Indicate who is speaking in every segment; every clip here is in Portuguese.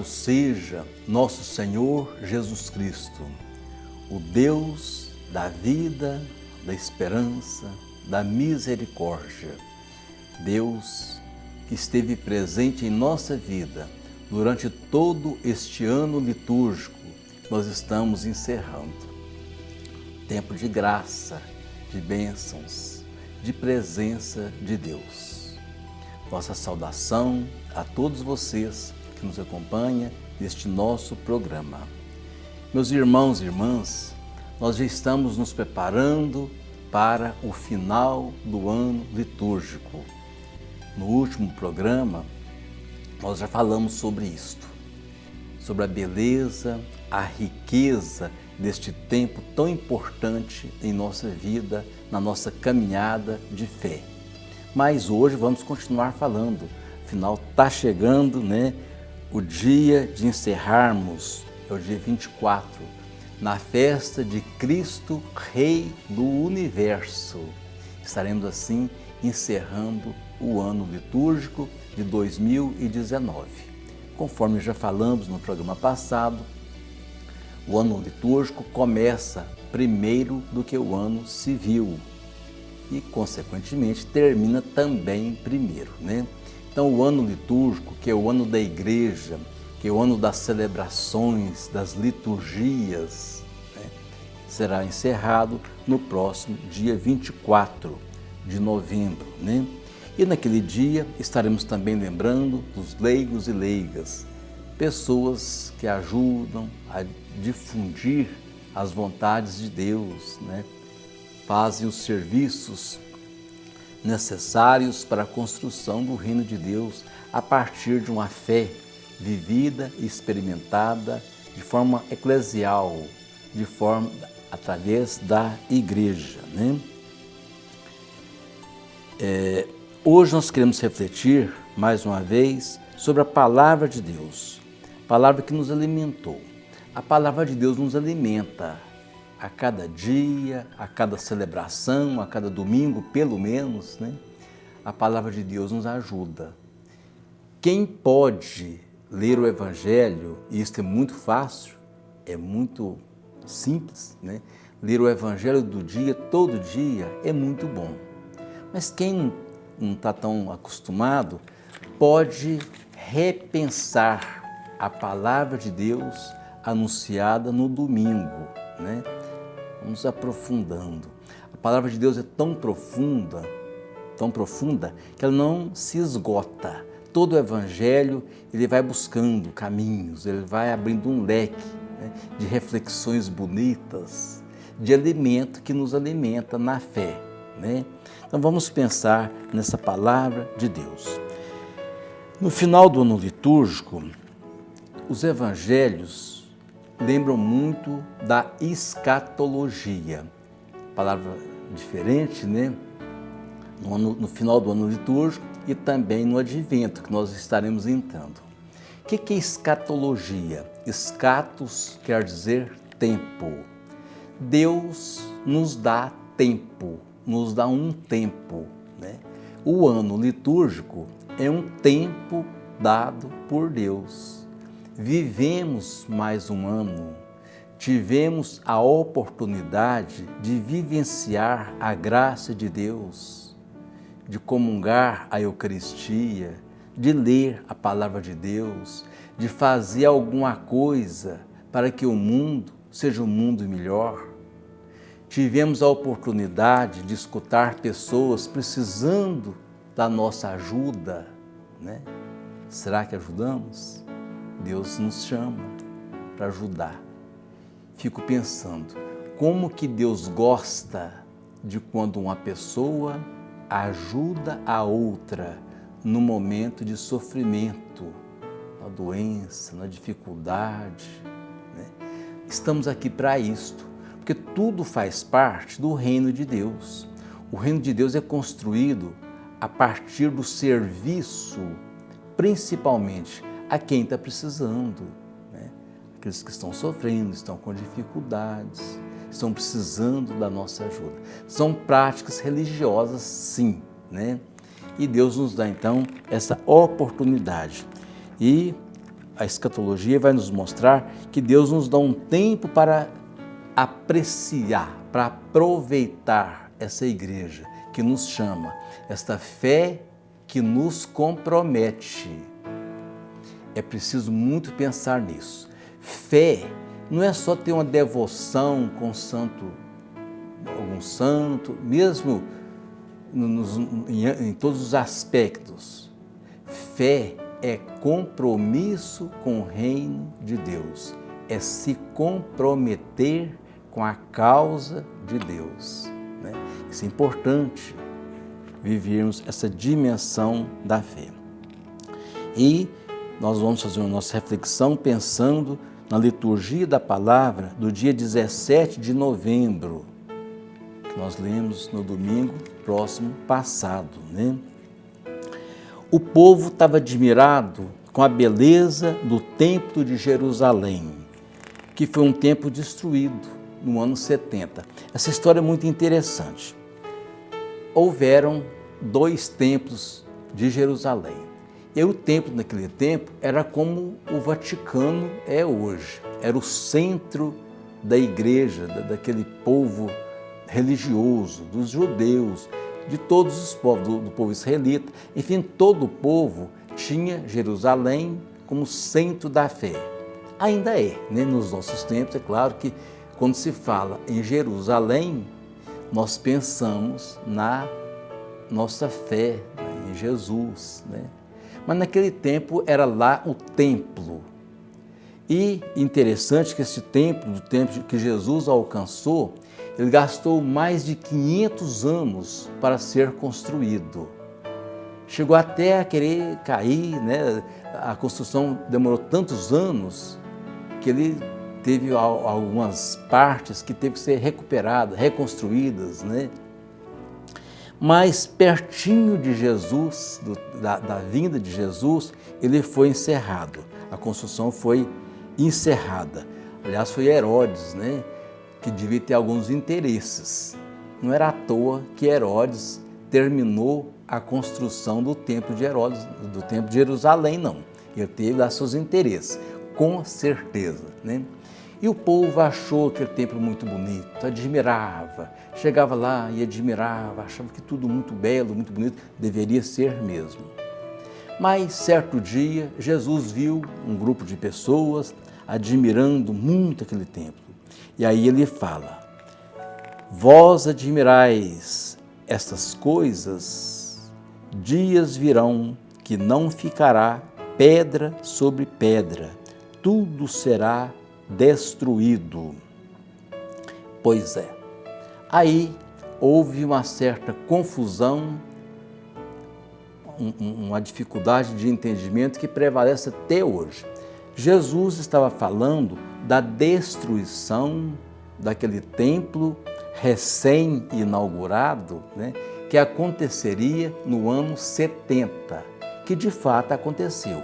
Speaker 1: Louvado seja nosso Senhor Jesus Cristo, o Deus da vida, da esperança, da misericórdia. Deus que esteve presente em nossa vida durante todo este ano litúrgico, nós estamos encerrando. Tempo de graça, de bênçãos, de presença de Deus. Nossa saudação a todos vocês que nos acompanham neste nosso programa. Meus irmãos e irmãs, nós já estamos nos preparando para o final do ano litúrgico. No último programa, nós já falamos sobre isto, sobre a beleza, a riqueza deste tempo tão importante em nossa vida, na nossa caminhada de fé. Mas hoje vamos continuar falando, afinal está chegando, o dia de encerrarmos, é o dia 24, na festa de Cristo, Rei do Universo. Estaremos assim encerrando o ano litúrgico de 2019. Conforme já falamos no programa passado, o ano litúrgico começa primeiro do que o ano civil e, consequentemente, termina também primeiro, Então, o ano litúrgico, que é o ano da igreja, que é o ano das celebrações, das liturgias, será encerrado no próximo dia 24 de novembro, E naquele dia estaremos também lembrando dos leigos e leigas, pessoas que ajudam a difundir as vontades de Deus, fazem os serviços necessários para a construção do reino de Deus a partir de uma fé vivida e experimentada de forma eclesial, de forma através da igreja, Hoje nós queremos refletir mais uma vez sobre a palavra de Deus, palavra que nos alimentou. A palavra de Deus nos alimenta a cada dia, a cada celebração, a cada domingo, pelo menos, A palavra de Deus nos ajuda. Quem pode ler o Evangelho, e isso é muito fácil, é muito simples, Ler o Evangelho do dia, todo dia, é muito bom. Mas quem não está tão acostumado, pode repensar a palavra de Deus anunciada no domingo, Vamos aprofundando. A palavra de Deus é tão profunda, que ela não se esgota. Todo o Evangelho, ele vai buscando caminhos, ele vai abrindo um leque de reflexões bonitas, de alimento que nos alimenta na fé, Então vamos pensar nessa palavra de Deus. No final do ano litúrgico, os evangelhos lembram muito da escatologia, palavra diferente, no final do ano litúrgico e também no advento, que nós estaremos entrando. O que é escatologia? Escatos quer dizer tempo. Deus nos dá tempo, nos dá um tempo, O ano litúrgico é um tempo dado por Deus. Vivemos mais um ano, tivemos a oportunidade de vivenciar a graça de Deus, de comungar a Eucaristia, de ler a palavra de Deus, de fazer alguma coisa para que o mundo seja um mundo melhor. Tivemos a oportunidade de escutar pessoas precisando da nossa ajuda, Será que ajudamos? Deus nos chama para ajudar. Fico pensando, como que Deus gosta de quando uma pessoa ajuda a outra no momento de sofrimento, na doença, na dificuldade, Estamos aqui para isto, porque tudo faz parte do reino de Deus. O reino de Deus é construído a partir do serviço, principalmente a quem está precisando, Aqueles que estão sofrendo, estão com dificuldades, estão precisando da nossa ajuda. São práticas religiosas, sim, E Deus nos dá, então, essa oportunidade. E a escatologia vai nos mostrar que Deus nos dá um tempo para apreciar, para aproveitar essa igreja que nos chama, esta fé que nos compromete. É preciso muito pensar nisso. Fé não é só ter uma devoção com algum santo, mesmo em todos os aspectos. Fé é compromisso com o reino de Deus, é se comprometer com a causa de Deus, né? Isso é importante, vivermos essa dimensão da fé. E nós vamos fazer a nossa reflexão pensando na liturgia da palavra do dia 17 de novembro, que nós lemos no domingo próximo passado, né? O povo estava admirado com a beleza do templo de Jerusalém, que foi um templo destruído no ano 70. Essa história é muito interessante. Houveram 2 templos de Jerusalém. E o templo naquele tempo era como o Vaticano é hoje. Era o centro da igreja, daquele povo religioso, dos judeus, de todos os povos, do povo israelita. Enfim, todo o povo tinha Jerusalém como centro da fé. Ainda é, né? Nos nossos tempos, é claro que quando se fala em Jerusalém, nós pensamos na nossa fé, né? Em Jesus, né? Mas naquele tempo era lá o templo. E interessante que esse templo, do templo que Jesus alcançou, ele gastou mais de 500 anos para ser construído. Chegou até a querer cair, né? A construção demorou tantos anos que ele teve algumas partes que teve que ser recuperadas, reconstruídas, né? Mas pertinho de Jesus, da vinda de Jesus, ele foi encerrado. A construção foi encerrada. Aliás, foi Herodes, né, que devia ter alguns interesses. Não era à toa que Herodes terminou a construção do templo de Herodes, do templo de Jerusalém, não. Ele teve lá seus interesses, com certeza, né? E o povo achou aquele templo muito bonito, admirava, chegava lá e admirava, achava que tudo muito belo, muito bonito, deveria ser mesmo. Mas certo dia, Jesus viu um grupo de pessoas admirando muito aquele templo. E aí ele fala: vós admirais estas coisas, dias virão que não ficará pedra sobre pedra, tudo será destruído. Pois é, aí houve uma certa confusão, uma dificuldade de entendimento que prevalece até hoje. Jesus estava falando da destruição daquele templo recém-inaugurado, né, que aconteceria no ano 70, que de fato aconteceu,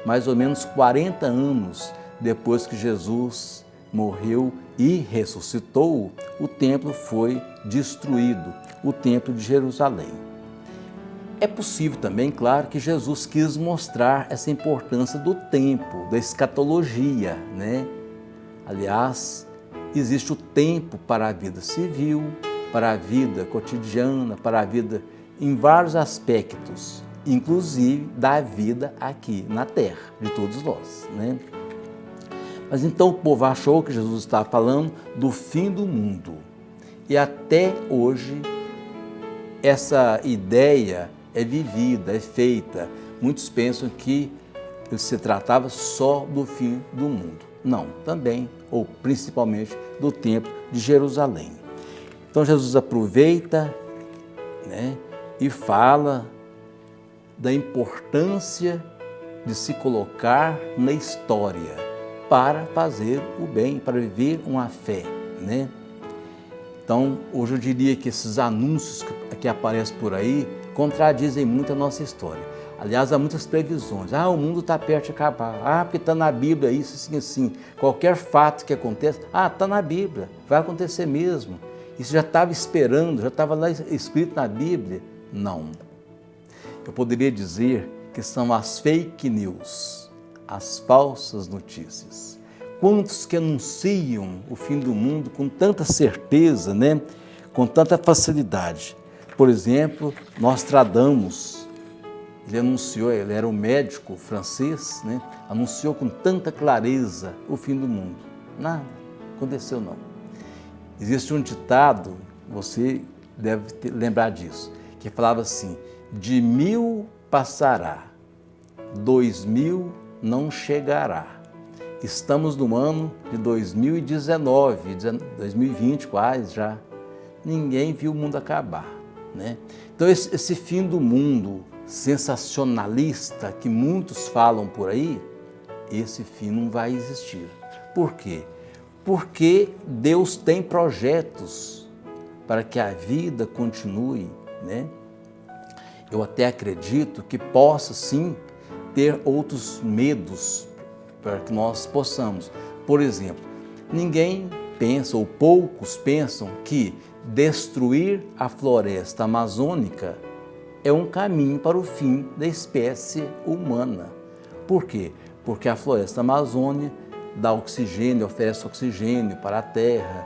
Speaker 1: mais ou menos 40 anos depois que Jesus morreu e ressuscitou, o templo foi destruído, o templo de Jerusalém. É possível também, claro, que Jesus quis mostrar essa importância do tempo, da escatologia, né? Aliás, existe o tempo para a vida civil, para a vida cotidiana, para a vida em vários aspectos, inclusive da vida aqui na terra, de todos nós, né? Mas então o povo achou que Jesus estava falando do fim do mundo. E até hoje essa ideia é vivida, é feita. Muitos pensam que se tratava só do fim do mundo. Não, também, ou principalmente, do templo de Jerusalém. Então Jesus aproveita, né, e fala da importância de se colocar na história para fazer o bem, para viver uma fé, né? Então, hoje eu diria que esses anúncios que aparecem por aí contradizem muito a nossa história. Aliás, há muitas previsões. O mundo está perto de acabar. Porque está na Bíblia isso, assim, assim. Qualquer fato que aconteça, está na Bíblia, vai acontecer mesmo. Isso já estava esperando, já estava lá escrito na Bíblia. Não. Eu poderia dizer que são as fake news, as falsas notícias. Quantos que anunciam o fim do mundo com tanta certeza, né? Com tanta facilidade. Por exemplo, Nostradamus, ele anunciou, ele era um médico francês, né? Anunciou com tanta clareza o fim do mundo. Nada aconteceu não. Existe um ditado, você deve lembrar disso, que falava assim: de 1000 passará, 2000 não chegará. Estamos no ano de 2019, 2020 quase já. Ninguém viu o mundo acabar, né? Então esse fim do mundo sensacionalista que muitos falam por aí, esse fim não vai existir. Por quê? Porque Deus tem projetos para que a vida continue, né? Eu até acredito que possa sim ter outros medos para que nós possamos. Por exemplo, ninguém pensa, ou poucos pensam, que destruir a floresta amazônica é um caminho para o fim da espécie humana. Por quê? Porque a floresta amazônica dá oxigênio, oferece oxigênio para a terra,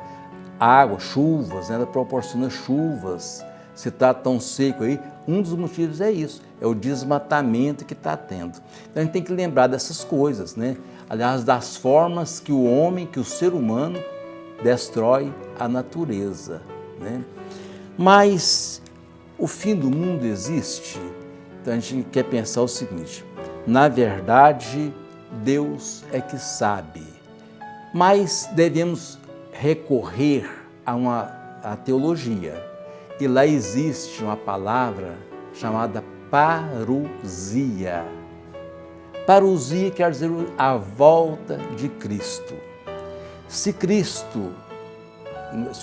Speaker 1: água, chuvas, né? Ela proporciona chuvas. Se está tão seco aí, um dos motivos é isso, é o desmatamento que está tendo. Então a gente tem que lembrar dessas coisas, né? Aliás, das formas que o homem, que o ser humano destrói a natureza, né? Mas o fim do mundo existe? Então a gente quer pensar o seguinte: na verdade, Deus é que sabe, mas devemos recorrer à teologia. E lá existe uma palavra chamada parousia. Parousia quer dizer a volta de Cristo. Se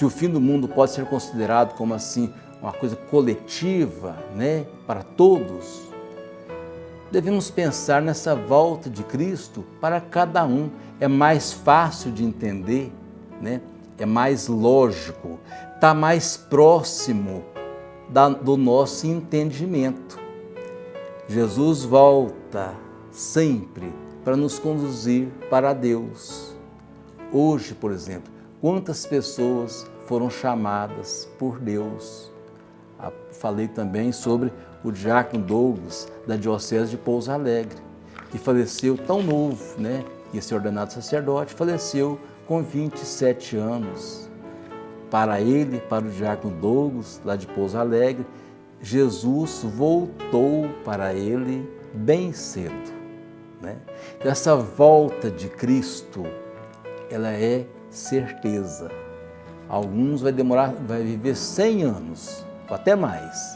Speaker 1: o fim do mundo pode ser considerado como assim uma coisa coletiva, né, para todos, devemos pensar nessa volta de Cristo para cada um. É mais fácil de entender, né? É mais lógico, está mais próximo do nosso entendimento. Jesus volta sempre para nos conduzir para Deus. Hoje, por exemplo, quantas pessoas foram chamadas por Deus? Falei também sobre o diácono Douglas, da Diocese de Pouso Alegre, que faleceu tão novo, né? Ia ser ordenado sacerdote, faleceu com 27 anos. Para ele, para o diácono Douglas, lá de Pouso Alegre, Jesus voltou para ele bem cedo, né? Então, essa volta de Cristo, ela é certeza. Alguns vai viver 100 anos, ou até mais,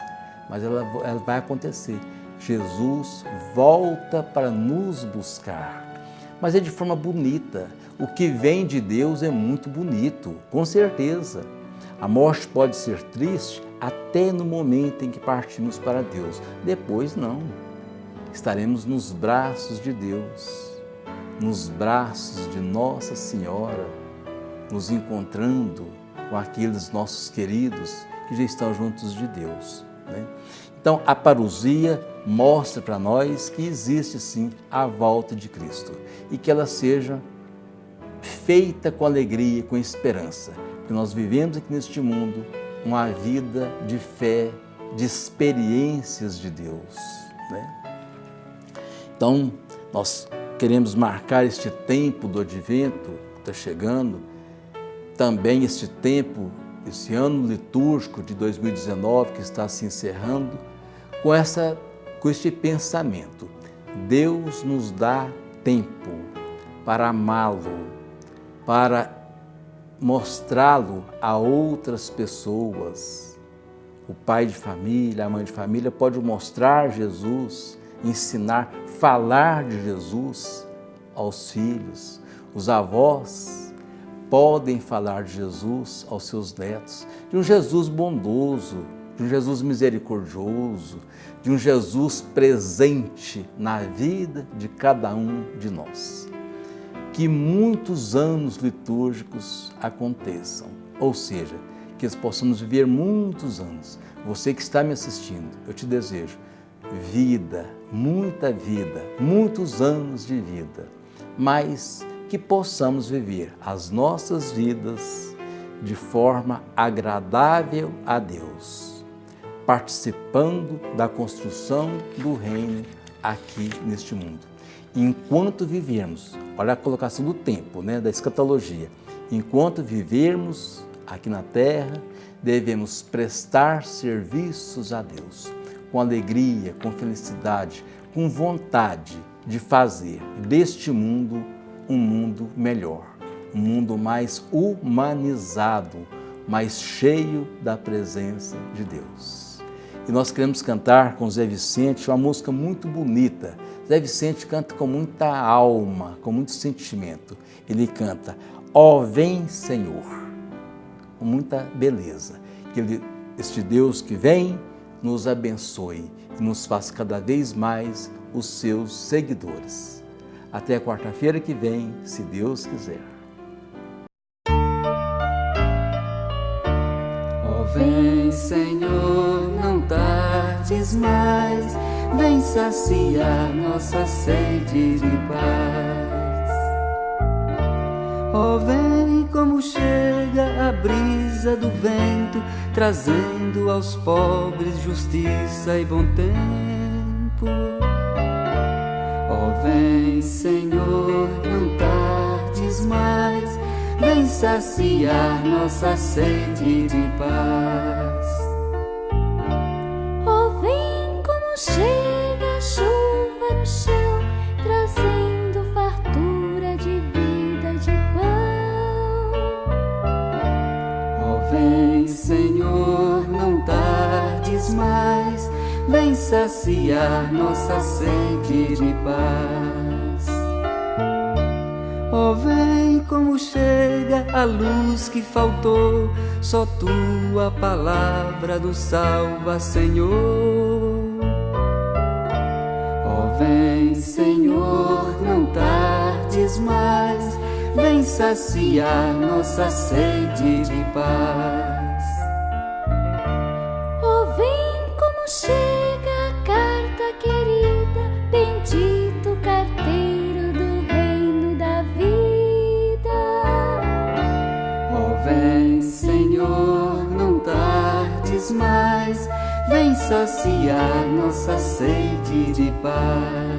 Speaker 1: mas ela vai acontecer. Jesus volta para nos buscar, mas é de forma bonita. O que vem de Deus é muito bonito, com certeza. A morte pode ser triste até no momento em que partimos para Deus. Depois não. Estaremos nos braços de Deus, nos braços de Nossa Senhora, nos encontrando com aqueles nossos queridos que já estão juntos de Deus, né? Então, a parousia mostra para nós que existe sim a volta de Cristo e que ela seja feita com alegria, com esperança, que nós vivemos aqui neste mundo uma vida de fé, de experiências de Deus, né? Então, nós queremos marcar este tempo do Advento que está chegando, também este tempo, esse ano litúrgico de 2019 que está se encerrando, com este pensamento. Deus nos dá tempo para amá-lo, para mostrá-lo a outras pessoas. O pai de família, a mãe de família pode mostrar Jesus, ensinar, falar de Jesus aos filhos. Os avós podem falar de Jesus aos seus netos, de um Jesus bondoso, de um Jesus misericordioso, de um Jesus presente na vida de cada um de nós. Que muitos anos litúrgicos aconteçam, ou seja, que possamos viver muitos anos. Você que está me assistindo, eu te desejo vida, muita vida, muitos anos de vida, mas que possamos viver as nossas vidas de forma agradável a Deus, participando da construção do reino aqui neste mundo. Enquanto vivermos, olha a colocação do tempo, da escatologia, enquanto vivermos aqui na terra, devemos prestar serviços a Deus, com alegria, com felicidade, com vontade de fazer deste mundo um mundo melhor, um mundo mais humanizado, mais cheio da presença de Deus. E nós queremos cantar com Zé Vicente uma música muito bonita. Zé Vicente canta com muita alma, com muito sentimento. Ele canta, ó vem Senhor, com muita beleza. Que este Deus que vem nos abençoe e nos faça cada vez mais os seus seguidores. Até a quarta-feira que vem, se Deus quiser.
Speaker 2: Ó vem Senhor, não tardes mais, vem saciar nossa sede de paz. Ó vem como chega a brisa do vento, trazendo aos pobres justiça e bom tempo. Ó vem Senhor, não tardes mais, vem saciar nossa sede de paz.
Speaker 3: Ó vem como chega a chuva no chão, trazendo fartura de vida e de pão.
Speaker 2: Ó vem Senhor, não tardes mais, vem saciar nossa sede de paz. Ó vem como chega a luz que faltou, só tua palavra nos salva, Senhor. Ó vem Senhor, não tardes mais, vem saciar nossa sede de paz.
Speaker 3: Ó vem como chega a carta querida, bendito carteiro do reino da vida.
Speaker 2: Ó vem Senhor, não tardes mais, vem saciar nossa sede de paz.